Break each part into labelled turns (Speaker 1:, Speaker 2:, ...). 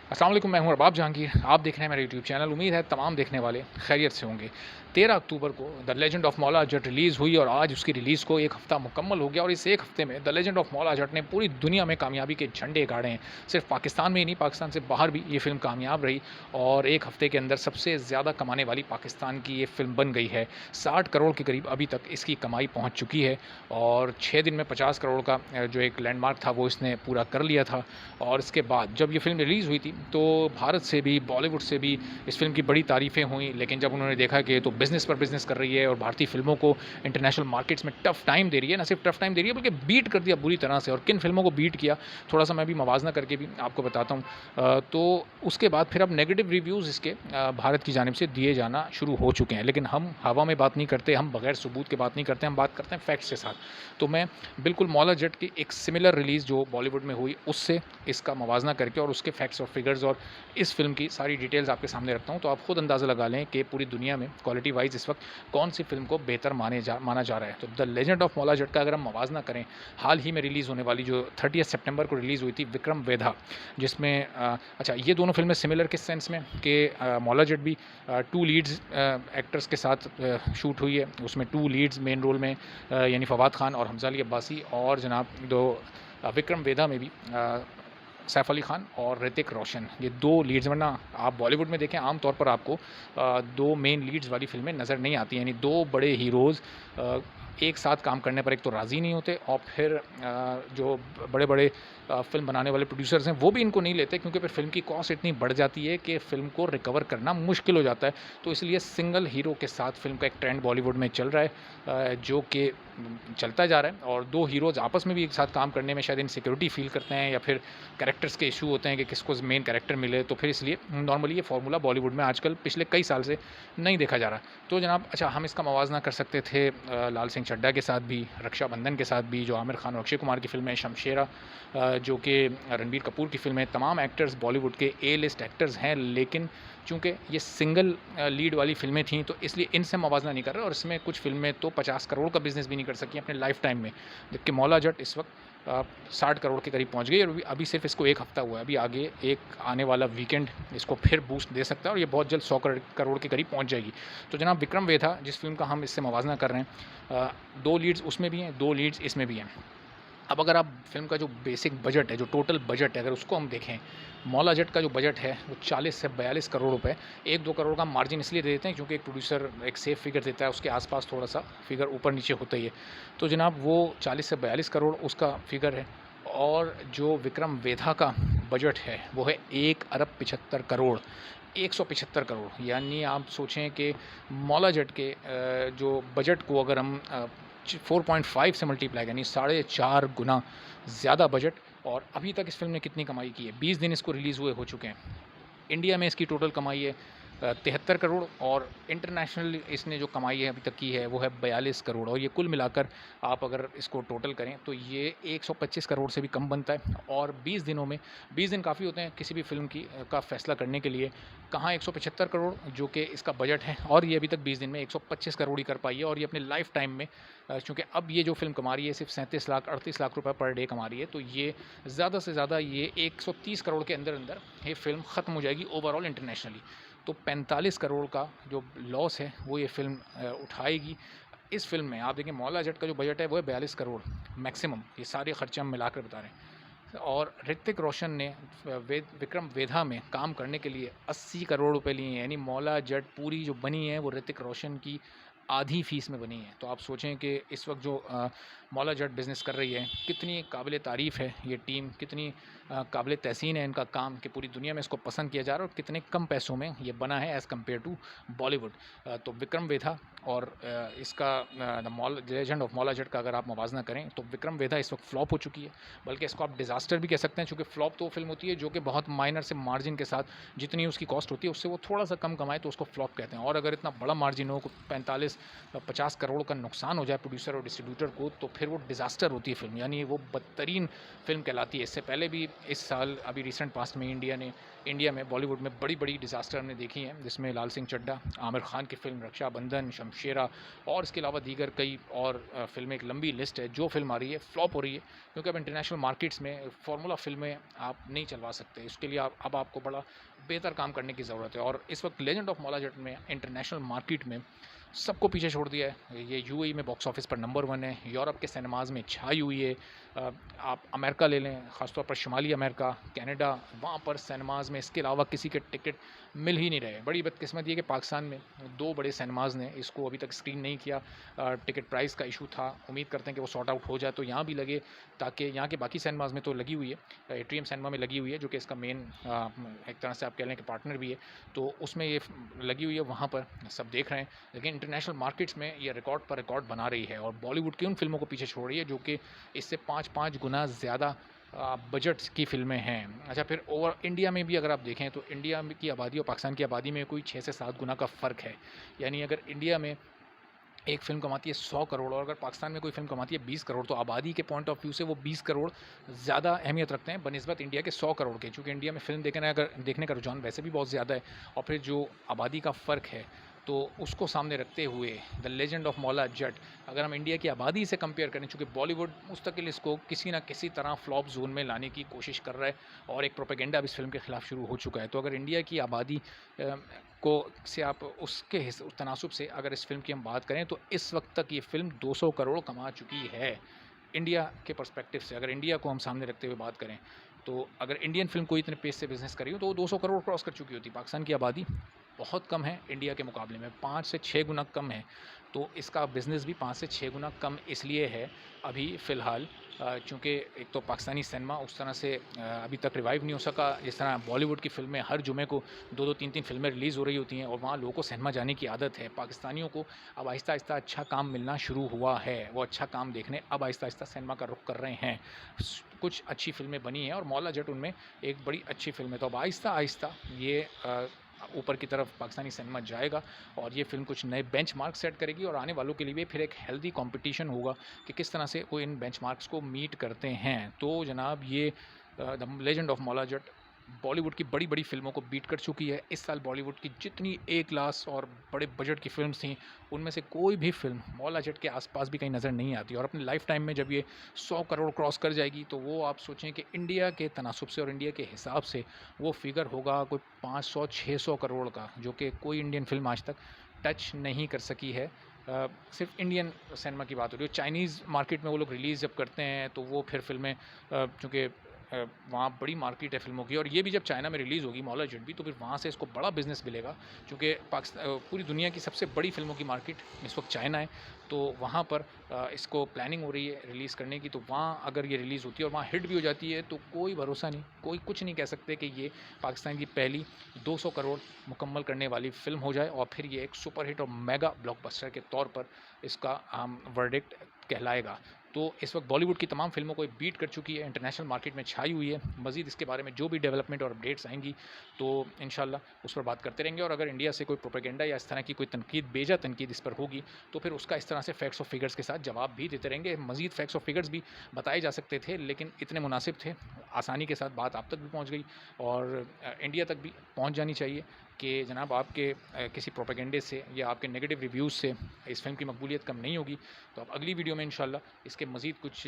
Speaker 1: अस्सलाम वालेकुम, मैं हूं अरबाब जहांगीर। आप देख रहे हैं मेरा यूट्यूब चैनल। उम्मीद है तमाम देखने वाले खैरियत से होंगे। 13 अक्टूबर को the legend of Maula Jatt release हुई और आज उसकी रिलीज़ को 1 हफ़्ता मुकम्मल हो गया और इस 1 हफ़्ते में the legend of Maula Jatt ने पूरी दुनिया में कामयाबी के झंडे गाड़े हैं। सिर्फ पाकिस्तान में ही नहीं, पाकिस्तान से बाहर भी ये फ़िल्म कामयाब रही और 1 हफ़्ते के अंदर सबसे ज़्यादा कमाने वाली पाकिस्तान की ये फ़िल्म बन गई है। 60 करोड़ के करीब अभी तक इसकी कमाई पहुँच चुकी है और 6 दिन में 50 करोड़ का जो एक लैंडमार्क था वो इसने पूरा कर लिया था। और इसके बाद जब ये फ़िल्म रिलीज़ हुई थी तो भारत से भी, बॉलीवुड से भी इस फ़िल्म की बड़ी तारीफ़ें हुईं, लेकिन जब उन्होंने देखा कि ये तो बिज़नेस पर बिज़नेस कर रही है और भारतीय फ़िल्मों को इंटरनेशनल मार्केट्स में टफ़ टाइम दे रही है, ना सिर्फ टफ़ टाइम दे रही है बल्कि बीट कर दिया बुरी तरह से। और किन फ़िल्मों को बीट किया, थोड़ा-सा मैं भी मवाज़ना करके भी आपको बताता हूँ। तो उसके बाद फिर अब नेगेटिव रिव्यूज़ इसके भारत की जानिब से दिए जाना शुरू हो चुके हैं, लेकिन हम हवा में बात नहीं करते, हम बगैर सबूत के बात नहीं करते, हम बात करते हैं फैक्ट्स के साथ। तो मैं बिल्कुल मौला जट की एक सिमिलर रिलीज़ जो बॉलीवुड में हुई, उससे इसका मवाज़ना करके और उसके फैक्ट्स और फिगर्स और इस फ़िल्म की सारी डिटेल्स आपके सामने रखता हूँ, तो आप खुद अंदाज़ा लगा लें कि पूरी दुनिया में क्वालिटी वाइज़ इस वक्त कौन-सी फ़िल्म को बेहतर माना जा रहा है। तो the legend of Maula Jatt का अगर हम मवाज़ना करें, हाल ही में रिलीज़ होने वाली जो 30 सितंबर को रिलीज़ हुई थी विक्रम वेधा, जिसमें अच्छा ये दोनों फ़िल्में सिमिलर किस सेंस में कि मौला जट भी 2 लीड्स एक्टर्स के साथ शूट हुई है। उसमें 2 लीड्स मेन रोल में यानी फवाद खान और हमज़ा अली अब्बासी, और जनाब विक्रम वेधा में भी सैफ अली खान और ऋतिक रोशन, ये 2 लीड्स। वरना आप बॉलीवुड में देखें आम तौर पर आपको 2 मेन लीड्स वाली फ़िल्में नज़र नहीं आती, यानी 2 बड़े हीरोज़ एक साथ काम करने पर एक तो राज़ी नहीं होते और फिर जो बड़े-बड़े फ़िल्म बनाने वाले प्रोड्यूसर्स हैं वो भी इनको नहीं लेते, क्योंकि फिर फ़िल्म की कॉस्ट इतनी बढ़ जाती है कि फ़िल्म को रिकवर करना मुश्किल हो जाता है। तो इसलिए सिंगल हीरो के साथ फ़िल्म का एक ट्रेंड बॉलीवुड में चल रहा है, जो कि चलता जा रहा है, और 2 हीरोज़ आपस में भी एक साथ काम करने में शायद इनसिक्योरिटी फ़ील करते हैं या फिर कैरेक्टर्स के इशू होते हैं कि किसको मेन कैरेक्टर मिले, तो फिर इसलिए नॉर्मली ये फार्मूला बॉलीवुड में आजकल पिछले कई साल से नहीं देखा जा रहा। तो जनाब अच्छा, हम इसका मवाज़ना कर सकते थे लाल सिंह चड्ढा के साथ भी, रक्षाबंधन के साथ भी, जो आमिर खान और अक्षय कुमार की फ़िल्म है शमशेरा, जो कि रणबीर कपूर की फ़िल्म है। तमाम एक्टर्स बॉलीवुड के ए लिस्ट एक्टर्स हैं, लेकिन चूँकि ये सिंगल लीड वाली फ़िल्में थीं तो इसलिए इनसे मवाज़ना नहीं कर रहे, और इसमें कुछ फ़िल्में तो 50 करोड़ का बिज़नेस भी नहीं कर सकी अपने लाइफ़ टाइम में, जबकि मौला जट इस वक्त 60 करोड़ के करीब पहुंच गई और अभी सिर्फ इसको 1 हफ्ता हुआ है। अभी आगे एक आने वाला वीकेंड इसको फिर बूस्ट दे सकता है और ये बहुत जल्द 100 करोड़ के करीब पहुंच जाएगी। तो जनाब विक्रम वेधा जिस फ़िल्म का हम इससे मवाज़ना कर रहे हैं, 2 लीड्स उसमें भी हैं, 2 लीड्स इसमें भी हैं। अब अगर आप फ़िल्म का जो बेसिक बजट है, जो टोटल बजट है, अगर उसको हम देखें, मौला जट का जो बजट है वो 40 से 42 करोड़ रुपए। 1-2 करोड़ का मार्जिन इसलिए दे देते हैं क्योंकि एक प्रोड्यूसर एक सेफ फिगर देता है, उसके आस-पास थोड़ा-सा फिगर ऊपर-नीचे होता ही है। तो जनाब वो 40 से 42 करोड़ उसका फिगर है, और जो विक्रम वेधा का बजट है वो है 1 अरब 75 करोड़। 175 करोड़, यानी आप सोचें कि मौला जट के जो बजट को अगर हम 4.5 से मल्टीप्लाई, यानी 4.5 गुना ज़्यादा बजट। और अभी तक इस फ़िल्म ने कितनी कमाई की है? 20 दिन इसको रिलीज़ हुए हो चुके हैं। इंडिया में इसकी टोटल कमाई है 73 करोड़, और इंटरनेशनल इसने जो कमाई है अभी तक की है वो है 42 करोड़, और ये कुल मिलाकर आप अगर इसको टोटल करें तो ये 125 करोड़ से भी कम बनता है। और 20 दिनों में, 20 दिन काफ़ी होते हैं किसी भी फ़िल्म की का फ़ैसला करने के लिए। कहाँ 175 करोड़ जो कि इसका बजट है, और ये अभी तक 20 दिन में 125 करोड़ ही कर पाई है, और ये अपने लाइफ टाइम में चूँकि अब ये जो फ़िल्म कमा रही है सिर्फ 37 लाख 38 लाख रुपए पर डे कमा रही है, तो ये ज़्यादा से ज़्यादा ये 130 करोड़ के अंदर-अंदर ये फ़िल्म ख़त्म हो जाएगी ओवरऑल इंटरनेशनली। तो 45 करोड़ का जो लॉस है वो ये फ़िल्म उठाएगी। इस फ़िल्म में आप देखिए मौला जट का जो बजट है वो है 42 करोड़ मैक्सिमम, ये सारे खर्चे हम मिलाकर बता रहे हैं। और ऋतिक रोशन ने विक्रम वेधा में काम करने के लिए 80 करोड़ रुपए लिए हैं, यानी मौला जट पूरी जो बनी है वो ऋतिक रोशन की आधी फ़ीस में बनी है। तो आप सोचें कि इस वक्त जो मौला जट बिज़नेस कर रही है, कितनी काबिल तारीफ़ है ये टीम, कितनी काबिल तहसीन है इनका काम कि पूरी दुनिया में इसको पसंद किया जा रहा है और कितने कम पैसों में ये बना है एज़ कम्पेयर टू बॉलीवुड। तो विक्रम वेधा और इसका the mall legend of Maula Jatt का अगर आप मवाजना करें तो विक्रम वेधा इस वक्त फ्लॉप हो चुकी है, बल्कि इसको आप डिज़ास्टर भी कह सकते हैं, चूँकि फ्लॉप तो फिल्म होती है जो कि बहुत माइनर से मार्जिन के साथ, जितनी उसकी कॉस्ट होती है उससे वो थोड़ा सा कम कमाए तो उसको फ्लॉप कहते हैं। और अगर इतना बड़ा मार्जिन हो, 45-50 करोड़ का नुकसान हो जाए प्रोड्यूसर और डिस्ट्रीब्यूटर को, तो फिर वो डिज़ास्टर होती है फ़िल्म, यानी वो बदतरीन फ़िल्म कहलाती है। इससे पहले भी इस साल अभी रिसेंट पास्ट में इंडिया में बॉलीवुड में बड़ी-बड़ी डिज़ास्टर हमने देखी हैं, जिसमें लाल सिंह चड्ढा, आमिर खान की फ़िल्म रक्षाबंधन, शमशेरा और इसके अलावा दीगर कई और फ़िल्में, एक लंबी लिस्ट है। जो फ़िल्म आ रही है फ्लॉप हो रही है, क्योंकि अब इंटरनेशनल मार्केट्स में फ़ॉर्मूला फ़िल्में आप नहीं चलवा सकते। इसके लिए अब आपको बड़ा बेहतर काम करने की ज़रूरत है और इस वक्त लेजेंड ऑफ मौला जट में इंटरनेशनल मार्केट में सबको पीछे छोड़ दिया है। ये यूएई में बॉक्स ऑफिस पर नंबर 1 है, यूरोप के सिनेमाज़ में छाई हुई है। आप अमेरिका ले लें, ख़ासतौर पर शुमाली अमेरिका, कनाडा, वहाँ पर सिनेमाज़ में इसके अलावा किसी के टिकट मिल ही नहीं रहे। बड़ी बदकिस्मत ये कि पाकिस्तान में 2 बड़े सिनेमाज़ ने इसको अभी तक स्क्रीन नहीं किया। टिकट प्राइस का इशू था, उम्मीद करते हैं कि वो सॉर्ट आउट हो जाए तो यहाँ भी लगे, ताकि यहाँ के बाकी सिनेमाज़ में तो लगी हुई है, एट्रियम सिनेमा में लगी हुई है, जो कि इसका मेन एक तरह से आप कह लें कि पार्टनर भी है, तो उसमें ये लगी हुई है, वहाँ पर सब देख रहे हैं। लेकिन इंटरनेशनल मार्केट्स में ये रिकॉर्ड पर रिकॉर्ड बना रही है और बॉलीवुड की उन फ़िल्मों को पीछे छोड़ रही है जो कि इससे 5-5 गुना ज़्यादा बजट की फ़िल्में हैं। अच्छा, फिर ओवर इंडिया में भी अगर आप देखें तो इंडिया में की आबादी और पाकिस्तान की आबादी में कोई 6 से 7 गुना का फ़र्क है। यानी अगर इंडिया में एक फ़िल्म कमाती है 100 करोड़ और अगर पाकिस्तान में कोई फ़िल्म कमाती है 20 करोड़, तो आबादी के पॉइंट ऑफ व्यू से वो 20 करोड़ ज़्यादा अहमियत रखते हैं बनिस्बत इंडिया के 100 करोड़ के। चूँकि इंडिया में फ़िल्म देखने का रुझान वैसे भी बहुत ज़्यादा है और फिर जो आबादी का फ़र्क है, तो उसको सामने रखते हुए the legend of Maula Jatt, अगर हम इंडिया की आबादी से कंपेयर करें, चूँकि बॉलीवुड मुस्तकिल इसको किसी न किसी तरह फ्लॉप ज़ोन में लाने की कोशिश कर रहा है और एक प्रोपेगेंडा भी इस फ़िल्म के ख़िलाफ़ शुरू हो चुका है। तो अगर इंडिया की आबादी को से आप उसके उस तनासुब से अगर इस फ़िल्म की हम बात करें, तो इस वक्त तक ये फ़िल्म 200 करोड़ कमा चुकी है। इंडिया के पर्सपेक्टिव से अगर इंडिया को हम सामने रखते हुए बात करें, तो अगर इंडियन फ़िल्म कोई इतने पेस से बिज़नेस कर रही हो तो वो 200 करोड़ क्रॉस कर चुकी होती। पाकिस्तान की आबादी बहुत कम है इंडिया के मुकाबले में, 5 से 6 गुना कम है, तो इसका बिज़नेस भी 5 से 6 गुना कम इसलिए है अभी फ़िलहाल, चूँकि एक तो पाकिस्तानी सिनेमा उस तरह से अभी तक रिवाइव नहीं हो सका। जिस तरह बॉलीवुड की फ़िल्में हर जुमे को 2-2 3-3 फ़िल्में रिलीज़ हो रही होती हैं और वहाँ लोगों को सिनेमा जाने की आदत है। पाकिस्तानियों को अब आहिस्ता-आहिस्ता अच्छा काम मिलना शुरू हुआ है, वो अच्छा काम देखने अब आहिस्ता-आहिस्ता सिनेमा का रुख कर रहे हैं। कुछ अच्छी फ़िल्में बनी हैं और मौला जट उनमें एक बड़ी अच्छी फ़िल्म है। तो अब आहिस्ता-आहिस्ता ये ऊपर की तरफ पाकिस्तानी सिनेमा जाएगा और ये फ़िल्म कुछ नए बेंचमार्क सेट करेगी और आने वालों के लिए फिर एक हेल्दी कंपटीशन होगा कि किस तरह से वो इन बेंचमार्क्स को मीट करते हैं। तो जनाब, ये the legend of Maula Jatt Bollywood की बड़ी-बड़ी फ़िल्मों को बीट कर चुकी है। इस साल बॉलीवुड की जितनी ए क्लास और बड़े बजट की फ़िल्म्स थीं, उनमें से कोई भी फ़िल्म मौला जट के आस-पास भी कहीं नज़र नहीं आती और अपनी लाइफ़ टाइम में जब ये 100 करोड़ क्रॉस कर जाएगी, तो वो आप सोचें कि इंडिया के तनासुब से और इंडिया के हिसाब से वो फ़िगर होगा कोई 500-600 करोड़ का, जो कि कोई इंडियन फ़िल्म आज तक टच नहीं कर सकी है। सिर्फ़ इंडियन सिनेमा की बात हो रही है। चाइनीज़ मार्केट में वो लोग रिलीज़ जब करते हैं, तो वो फिर फ़िल्में चूँकि वहाँ बड़ी मार्केट है फ़िल्मों की और ये भी जब चाइना में रिलीज़ होगी मौला जट भी, तो फिर वहाँ से इसको बड़ा बिज़नेस मिलेगा, क्योंकि पूरी दुनिया की सबसे बड़ी फ़िल्मों की मार्केट इस वक्त चाइना है। तो वहाँ पर इसको प्लानिंग हो रही है रिलीज़ करने की, तो वहाँ अगर ये रिलीज़ होती है और वहाँ हिट भी हो जाती है, तो कोई भरोसा नहीं, कोई कुछ नहीं कह सकते कि ये पाकिस्तान की पहली 200 करोड़ मुकम्मल करने वाली फ़िल्म हो जाए और फिर ये एक सुपर हिट और मेगा ब्लॉकबस्टर के तौर पर इसका वर्डिक्ट कहलाएगा। तो इस वक्त बॉलीवुड की तमाम फ़िल्मों को ये बीट कर चुकी है, इंटरनेशनल मार्केट में छाई हुई है। मज़ीद इसके बारे में जो भी डेवलपमेंट और अपडेट्स आएँगी, तो इंशाल्लाह उस पर बात करते रहेंगे और अगर इंडिया से कोई प्रोपेगेंडा या इस तरह की कोई तनकीद, बेजा तनकीद इस पर होगी, तो फिर उसका इस तरह से फैक्ट्स और फिगर्स के साथ जवाब भी देते रहेंगे। मज़ीद फैक्ट्स और फिगर्स भी बताए जा सकते थे, लेकिन इतने मुनासिब थे, आसानी के साथ बात आप तक भी पहुँच गई और इंडिया तक भी पहुँच जानी चाहिए कि जनाब आपके किसी प्रोपेगेंडे से या आपके नेगेटिव रिव्यूज़ से इस फ़िल्म की मकबूलियत कम नहीं होगी। तो अब अगली वीडियो में इंशाल्लाह इसके मज़ीद कुछ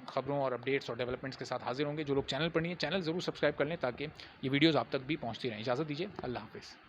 Speaker 1: ख़बरों और अपडेट्स और डेवलपमेंट्स के साथ हाज़िर होंगे। जो लोग चैनल पर नहीं है, चैनल ज़रूर सब्सक्राइब कर लें ताकि ये वीडियोज़ आप तक भी पहुँचती रहें। इजाज़त दीजिए, अल्लाह हाफ़िज़।